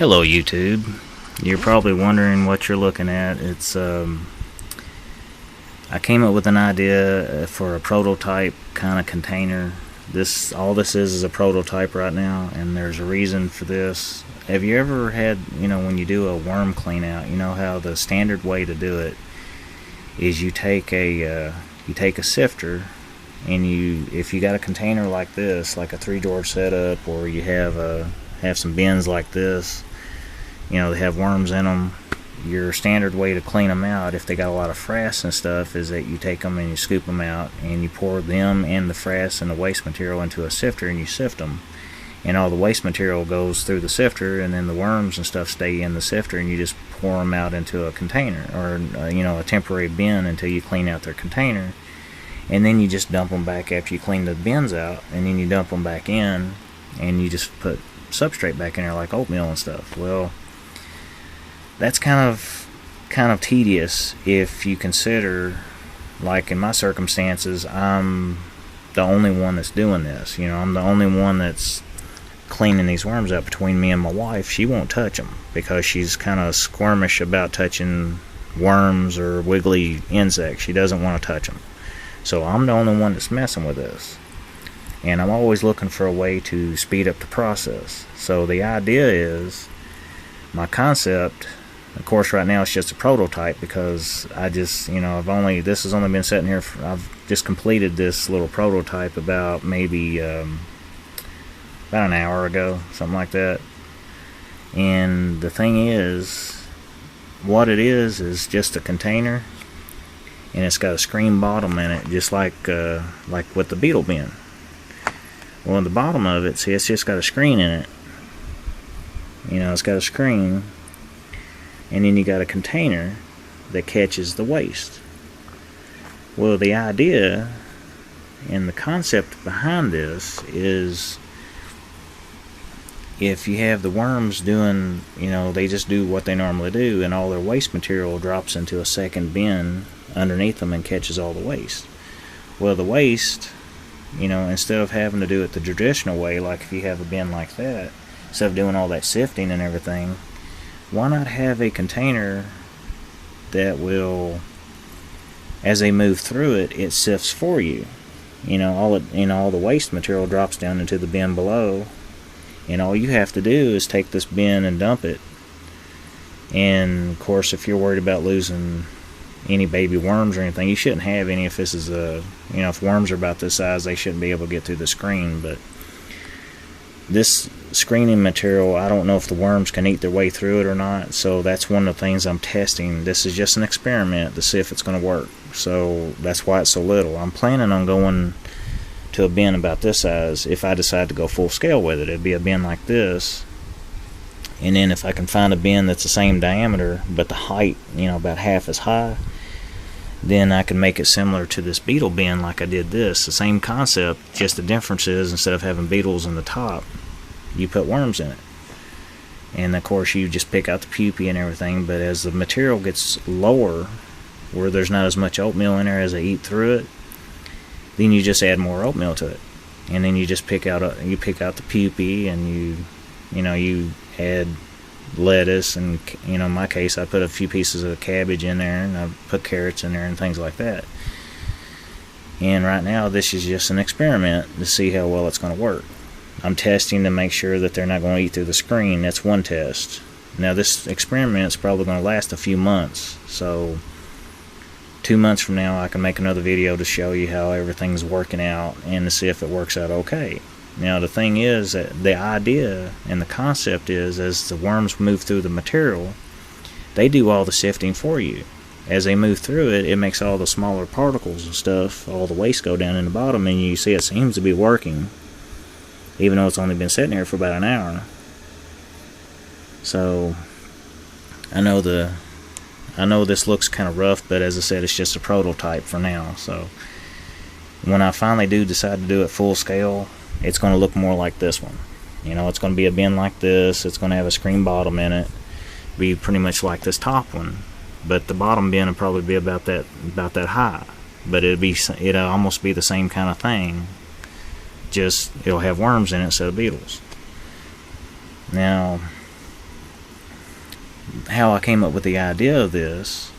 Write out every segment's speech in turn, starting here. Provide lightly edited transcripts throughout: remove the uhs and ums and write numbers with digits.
Hello YouTube. You're probably wondering what you're looking at. It's I came up with an idea for a prototype kind of container. All this is a prototype right now, and there's a reason for this. Have you ever had, when you do a worm clean out, you know how the standard way to do it is you take a sifter, and if you got a container like this, like a 3-drawer setup, or you have some bins like this, they have worms in them. Your standard way to clean them out, if they got a lot of frass and stuff, is that you take them and you scoop them out and you pour them and the frass and the waste material into a sifter and you sift them, and all the waste material goes through the sifter, and then the worms and stuff stay in the sifter, and you just pour them out into a container, or a temporary bin until you clean out their container, and then you just dump them back after you clean the bins out, and then you dump them back in, and you just put substrate back in there like oatmeal and stuff. Well, that's kind of tedious if you consider, like in my circumstances, I'm the only one that's doing this. I'm the only one that's cleaning these worms out. Between me and my wife, she won't touch them because she's kind of squirmish about touching worms or wiggly insects. She doesn't want to touch them. So I'm the only one that's messing with this, and I'm always looking for a way to speed up the process. So the idea is, my concept, of course right now it's just a prototype, because I just, this has only been sitting here I've just completed this little prototype about maybe about an hour ago, something like that. And the thing is, what it is just a container, and it's got a screen bottom in it, just like with the beetle bin. Well, at the bottom of it, see, it's just got a screen in it. It's got a screen, and then you got a container that catches the waste. Well, the idea and the concept behind this is, if you have the worms doing, they just do what they normally do, and all their waste material drops into a second bin underneath them and catches all the waste. Well, the waste, instead of having to do it the traditional way, like if you have a bin like that, instead of doing all that sifting and everything, why not have a container that will, as they move through it, it sifts for you. All the waste material drops down into the bin below, and all you have to do is take this bin and dump it. And of course, if you're worried about losing any baby worms or anything, you shouldn't have any. If this is if worms are about this size, they shouldn't be able to get through the screen. But this screening material, I don't know if the worms can eat their way through it or not, so that's one of the things I'm testing. This is just an experiment to see if it's going to work, so that's why it's so little. I'm planning on going to a bin about this size. If I decide to go full scale with it, it'd be a bin like this, and then if I can find a bin that's the same diameter but the height about half as high, then I can make it similar to this beetle bin like I did this. The same concept, just the difference is, instead of having beetles in the top, you put worms in it. And of course you just pick out the pupae and everything, but as the material gets lower, where there's not as much oatmeal in there as they eat through it, then you just add more oatmeal to it. And then you just pick out the pupae, and you add lettuce, and in my case I put a few pieces of cabbage in there, and I put carrots in there and things like that. And right now this is just an experiment to see how well it's going to work. I'm testing to make sure that they're not going to eat through the screen. That's one test. Now this experiment is probably going to last a few months, so 2 months from now I can make another video to show you how everything's working out and to see if it works out okay. Now the thing is that the idea and the concept is, as the worms move through the material, they do all the sifting for you. As they move through it, it makes all the smaller particles and stuff, all the waste, go down in the bottom, and you see it seems to be working, even though it's only been sitting here for about an hour. So I know this looks kind of rough, but as I said, it's just a prototype for now. So when I finally do decide to do it full scale, it's going to look more like this one. It's going to be a bin like this. It's going to have a screen bottom in it. Be pretty much like this top one, but the bottom bin will probably be about that high. But it'll almost be the same kind of thing. Just it'll have worms in it instead of beetles. Now, how I came up with the idea of this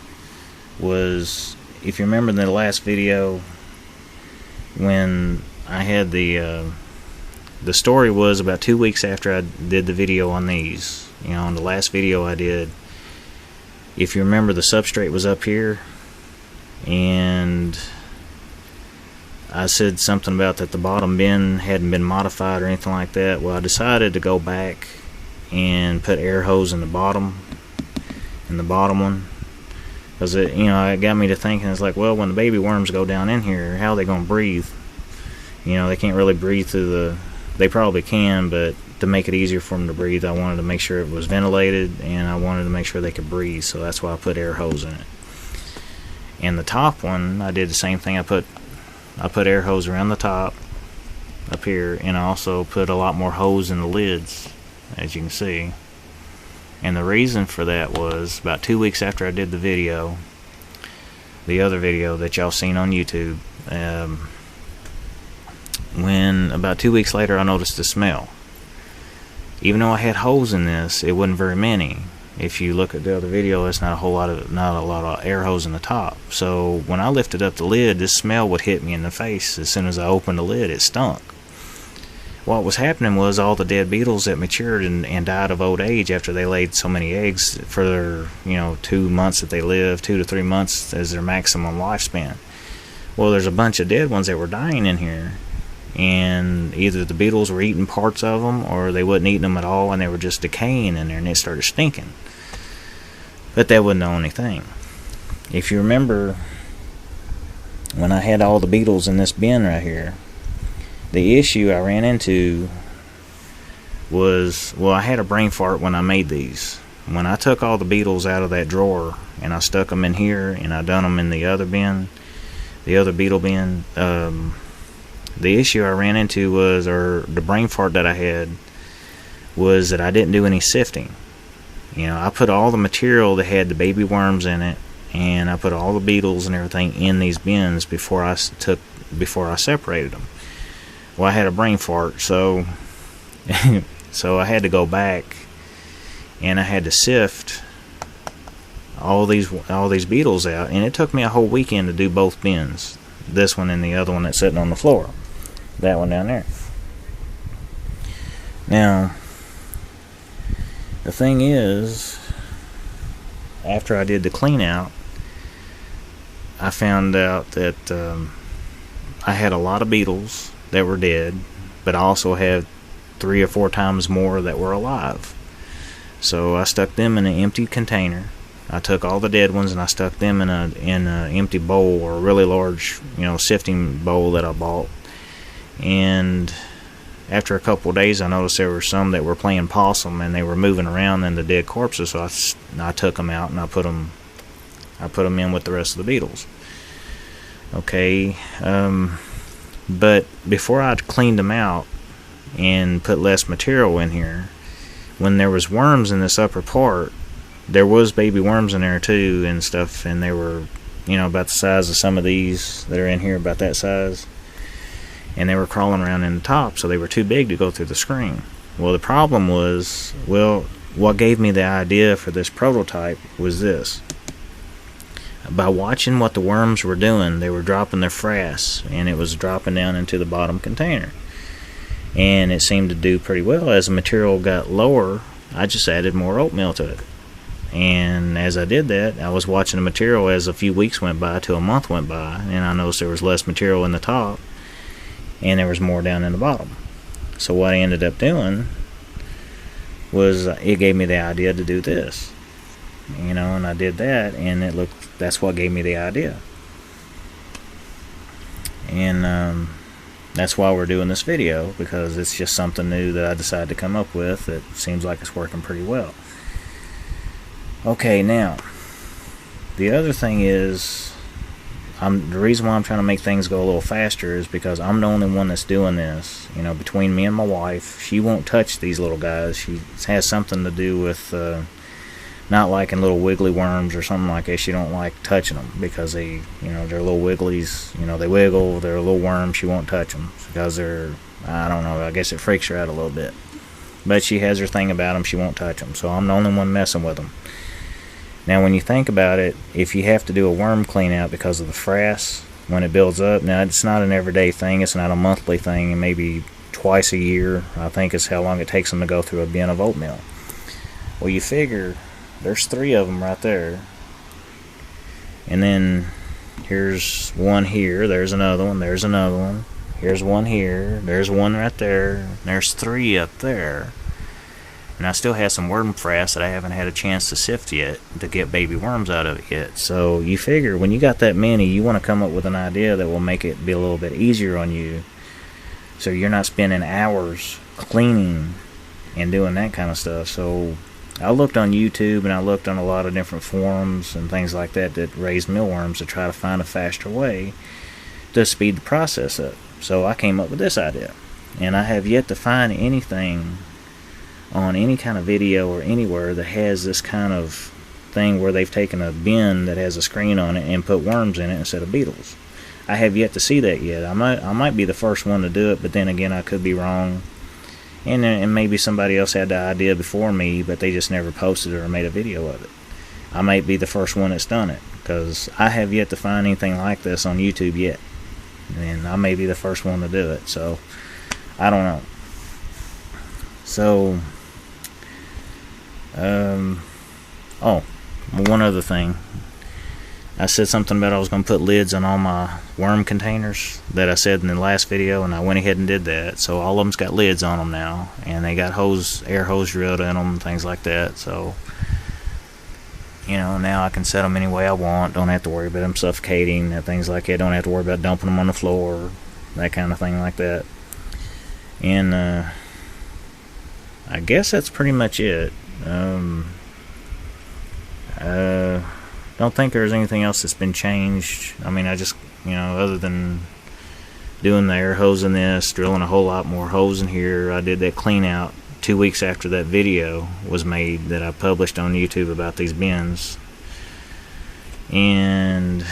was, if you remember in the last video, when I had the story was about 2 weeks after I did the video on these. On the last video I did, if you remember, the substrate was up here, and I said something about that the bottom bin hadn't been modified or anything like that. Well, I decided to go back and put air hose in the bottom one, because it got me to thinking. It's like, well, when the baby worms go down in here, how are they going to breathe? They can't really breathe through the... They probably can, but to make it easier for them to breathe, I wanted to make sure it was ventilated, and I wanted to make sure they could breathe, so that's why I put air hose in it. And the top one, I did the same thing. I put air hose around the top up here, and I also put a lot more hose in the lids, as you can see. And the reason for that was, about 2 weeks after I did the video, the other video that y'all seen on YouTube, when about 2 weeks later I noticed the smell. Even though I had holes in this, it wasn't very many. If you look at the other video, it's not a lot of air hose in the top. So when I lifted up the lid, this smell would hit me in the face. As soon as I opened the lid, it stunk. What was happening was all the dead beetles that matured and died of old age after they laid so many eggs for their 2 months that they live, 2 to 3 months as their maximum lifespan. Well, there's a bunch of dead ones that were dying in here, and either the beetles were eating parts of them, or they wasn't eating them at all, and they were just decaying in there, and they started stinking. But that wasn't the only thing. If you remember, when I had all the beetles in this bin right here, the issue I ran into was, well, I had a brain fart when I made these. When I took all the beetles out of that drawer and I stuck them in here, and I done them in the other bin, the other beetle bin, the issue I ran into was, or the brain fart that I had, was that I didn't do any sifting. I put all the material that had the baby worms in it, and I put all the beetles and everything in these bins before I separated them. Well, I had a brain fart, so so I had to go back and I had to sift all these beetles out, and it took me a whole weekend to do both bins, this one and the other one that's sitting on the floor, that one down there. Now, the thing is, after I did the clean out, I found out that I had a lot of beetles that were dead, but I also had 3 or 4 times more that were alive. So I stuck them in an empty container. I took all the dead ones and I stuck them in an empty bowl, or a really large, sifting bowl that I bought. And after a couple of days, I noticed there were some that were playing possum, and they were moving around in the dead corpses. So I took them out and I put them in with the rest of the beetles. Okay, but before I cleaned them out and put less material in here, when there was worms in this upper part, there was baby worms in there too and stuff, and they were about the size of some of these that are in here, about that size, and they were crawling around in the top, so they were too big to go through the screen. Well, the problem was, what gave me the idea for this prototype was this. By watching what the worms were doing, they were dropping their frass, and it was dropping down into the bottom container, and it seemed to do pretty well. As the material got lower, I just added more oatmeal to it, and as I did that, I was watching the material as a few weeks went by till a month went by, and I noticed there was less material in the top and there was more down in the bottom. So what I ended up doing was, it gave me the idea to do this, and I did that, and that's what gave me the idea. And that's why we're doing this video, because it's just something new that I decided to come up with that seems like it's working pretty well. Okay, now the other thing is, the reason why I'm trying to make things go a little faster is because I'm the only one that's doing this. Between me and my wife, she won't touch these little guys. She has something to do with not liking little wiggly worms or something like that. She don't like touching them because they're little wigglies. They wiggle. They're a little worm. She won't touch them because they're, I don't know, I guess it freaks her out a little bit. But she has her thing about them. She won't touch them. So I'm the only one messing with them. Now when you think about it, if you have to do a worm clean out because of the frass when it builds up, now it's not an everyday thing, it's not a monthly thing, and maybe twice a year I think is how long it takes them to go through a bin of oatmeal. Well, you figure there's 3 of them right there, and then here's one here, there's another one, there's another one, here's one here, there's one right there, and there's 3 up there. And I still have some worm frass that I haven't had a chance to sift yet to get baby worms out of it yet. So you figure when you got that many, you want to come up with an idea that will make it be a little bit easier on you, so you're not spending hours cleaning and doing that kind of stuff. So I looked on YouTube and I looked on a lot of different forums and things like that that raise mealworms to try to find a faster way to speed the process up. So I came up with this idea, and I have yet to find anything on any kind of video or anywhere that has this kind of thing where they've taken a bin that has a screen on it and put worms in it instead of beetles. I have yet to see that yet. I might be the first one to do it, but then again I could be wrong, and maybe somebody else had the idea before me, but they just never posted it or made a video of it. I might be the first one that's done it, because I have yet to find anything like this on YouTube yet, and I may be the first one to do it, so I don't know. So one other thing. I said something about I was going to put lids on all my worm containers that I said in the last video, and I went ahead and did that. So all of them's got lids on them now, and they got air hose drilled in them and things like that. So, you know, now I can set them any way I want. Don't have to worry about them suffocating and things like that. Don't have to worry about dumping them on the floor, that kind of thing like that. And I guess that's pretty much it. Don't think there's anything else that's been changed. I mean, I just, other than doing the air hose in this, drilling a whole lot more holes in here. I did that clean out 2 weeks after that video was made that I published on YouTube about these bins. And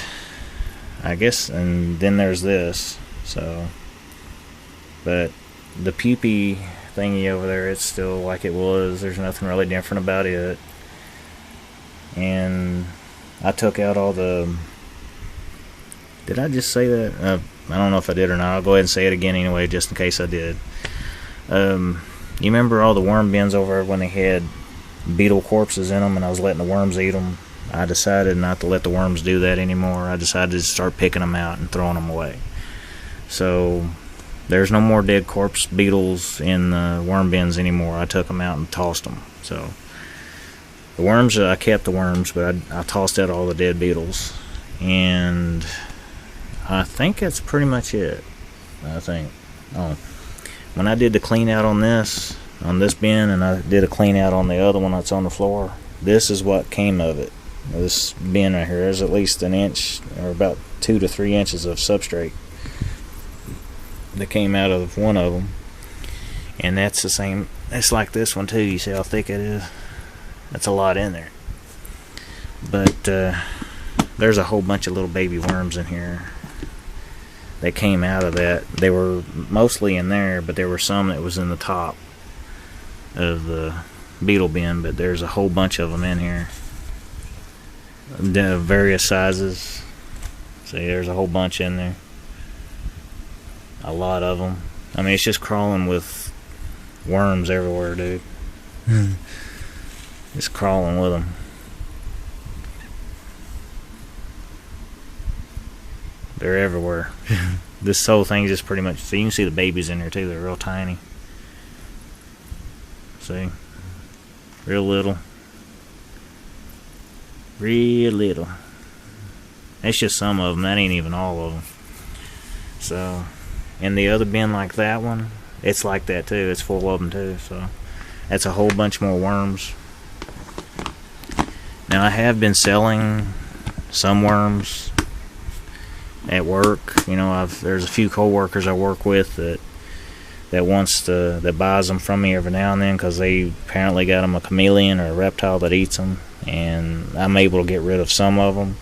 I guess, and then there's this. So, but the pupy thingy over there, it's still like it was. There's nothing really different about it. And I took out all the, did I just say that? I don't know if I did or not. I'll go ahead and say it again anyway, just in case I did. You remember all the worm bins over when they had beetle corpses in them and I was letting the worms eat them? I decided not to let the worms do that anymore. I decided to start picking them out and throwing them away. So there's no more dead corpse beetles in the worm bins anymore. I took them out and tossed them. So the worms, I kept the worms, but I tossed out all the dead beetles. And I think that's pretty much it. I think. Oh, when I did the clean out on this bin, and I did a clean out on the other one that's on the floor, this is what came of it. This bin right here, there's at least an inch or about 2 to 3 inches of substrate that came out of one of them. And that's the same, it's like this one too. You see how thick it is? That's a lot in there. But there's a whole bunch of little baby worms in here that came out of that. They were mostly in there, but there were some that was in the top of the beetle bin, but there's a whole bunch of them in here. The various sizes. See, there's a whole bunch in there. A lot of them. I mean, it's just crawling with worms everywhere, dude. Just crawling with them. They're everywhere. This whole thing just pretty much, so you can see the babies in there too. They're real tiny. See? Real little. Real little. It's just some of them. That ain't even all of them. So, and the other bin like that one, it's like that too. It's full of them too. So, that's a whole bunch more worms. Now I have been selling some worms at work. There's a few co-workers I work with that buys them from me every now and then, because they apparently got them a chameleon or a reptile that eats them, and I'm able to get rid of some of them.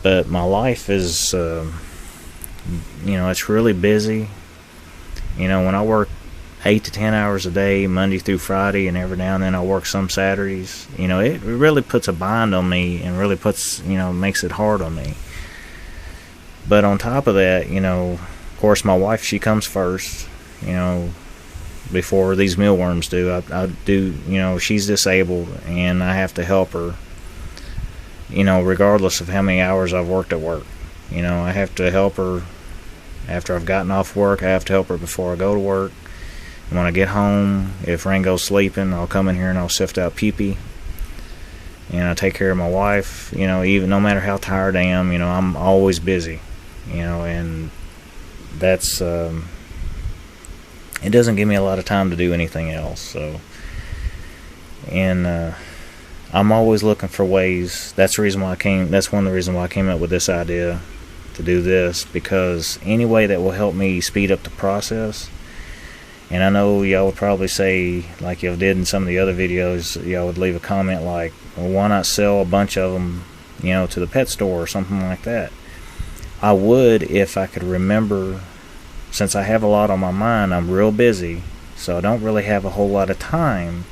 But my life is, it's really busy. When I work 8 to 10 hours a day, Monday through Friday, and every now and then I work some Saturdays. You know, it really puts a bind on me, and really puts, you know, makes it hard on me. But on top of that, you know, of course, my wife, she comes first, you know, before these mealworms do. I do, you know, she's disabled, and I have to help her, you know, regardless of how many hours I've worked at work. You know, I have to help her after I've gotten off work. I have to help her before I go to work. And when I get home, if Rango's sleeping, I'll come in here and I'll sift out pee-pee. And I take care of my wife. You know, even no matter how tired I am, you know, I'm always busy. You know, and that's it doesn't give me a lot of time to do anything else. So, and I'm always looking for ways. That's the reason why that's one of the reasons why I came up with this idea to do this, because any way that will help me speed up the process. And I know y'all would probably say, like y'all did in some of the other videos, y'all would leave a comment like, well, why not sell a bunch of them, you know, to the pet store or something like that. I would if I could remember. Since I have a lot on my mind, I'm real busy, so I don't really have a whole lot of time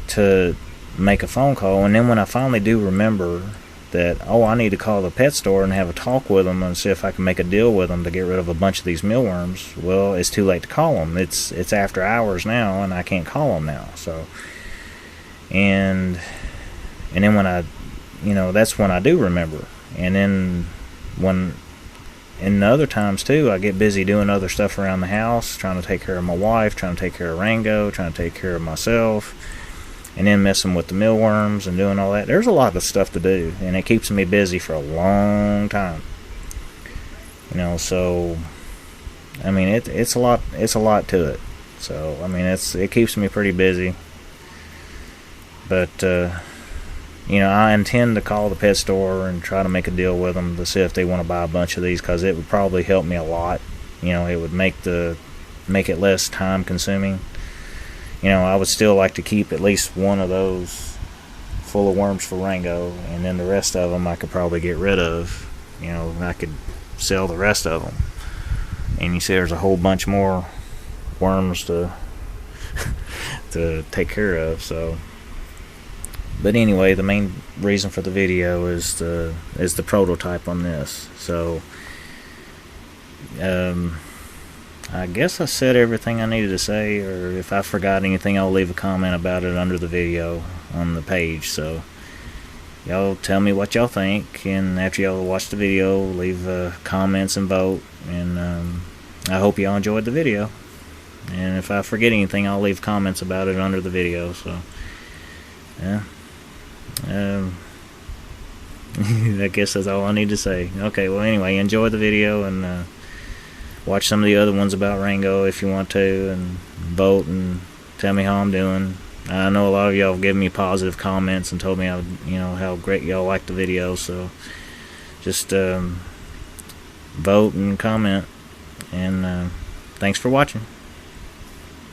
to make a phone call. And then when I finally do remember that, oh, I need to call the pet store and have a talk with them and see if I can make a deal with them to get rid of a bunch of these mealworms, well, it's too late to call them. It's after hours now, and I can't call them now. So, and then when I, you know, that's when I do remember. And then when, and the other times too, I get busy doing other stuff around the house, trying to take care of my wife, trying to take care of Rango, trying to take care of myself, and then messing with the mealworms and doing all that. There's a lot of stuff to do, and it keeps me busy for a long time. You know, so I mean, it's a lot. It's a lot to it. So I mean, it keeps me pretty busy. But you know, I intend to call the pet store and try to make a deal with them to see if they want to buy a bunch of these, because it would probably help me a lot. You know, it would make it less time consuming. You know, I would still like to keep at least one of those full of worms for Rango, and then the rest of them I could probably get rid of. You know, I could sell the rest of them. And you see there's a whole bunch more worms to to take care of. So, but anyway, the main reason for the video is the prototype on this. So I guess I said everything I needed to say, or if I forgot anything, I'll leave a comment about it under the video on the page. So y'all tell me what y'all think, and after y'all watch the video, leave comments and vote. And I hope y'all enjoyed the video, and if I forget anything, I'll leave comments about it under the video. So yeah, I guess that's all I need to say. Okay, well anyway, enjoy the video, and watch some of the other ones about Rango if you want to, and vote and tell me how I'm doing. I know a lot of y'all have given me positive comments and told me how, you know, how great y'all like the video. So just vote and comment, and thanks for watching.